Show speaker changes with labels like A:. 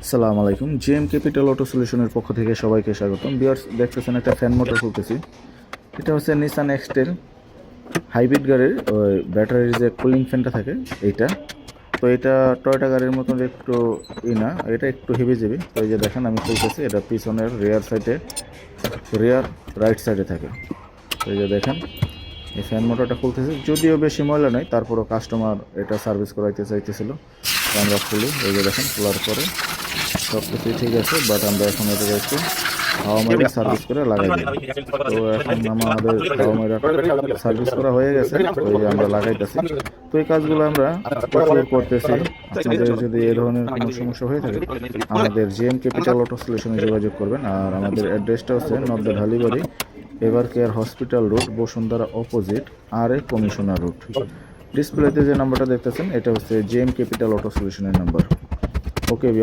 A: আসসালামু আলাইকুম। GM capital auto সলিউশনের পক্ষ থেকে সবাইকে স্বাগতম। ভিউয়ার্স, দেখতেছেন একটা ফ্যান মোটর খুলতেছি। এটা হচ্ছে নিসান এক্সটেল হাইব্রিড গাড়ির ওই ব্যাটারির যে কুলিং ফ্যানটা থাকে এইটা। তো এটা টয়োটা গাড়ির মতন একটু না, এটা একটু হেভি যাবে। তো এই যে দেখেন আমি খুলতেছি, এটা পিছনের রেয়ার রাইট সাইডে থাকে। তো এই যে দেখেন এই ফ্যান মোটরটা খুলতেছে, যদিও বেশি ময়লা নেই, তারপরও কাস্টমার এটা সার্ভিস করাইতে চাইতেছিল। তো আমরা খুলি, এই যে দেখেন খোলার পরে সব কিছুই ঠিক আছে, বাট আমরা এখন এটাকে একটু হাওয়া মেরে সার্ভিস করে লাগাই দিই। তো এখন আমাদের হাওয়া মেরা সার্ভিস করা হয়ে গেছে, তো এই যে আমরা লাগাইতেছি। তো এই কাজগুলো আমরা প্রচুর করতেছি। আপনাদের যদি এই ধরনের কোনো সমস্যা হয়ে থাকে আমাদের জিএম ক্যাপিটাল অটো সলিউশনে যোগাযোগ করবেন। আর আমাদের অ্যাড্রেসটা হচ্ছে Nadda Dhalibari, ever care hospital road, Bashundhara opposite, আর এ কমিশনার রোড। ডিসপ্লেতে যে নাম্বারটা দেখতেছেন এটা হচ্ছে জিএম ক্যাপিটাল অটো সলিউশনের নাম্বার। Okay viewers.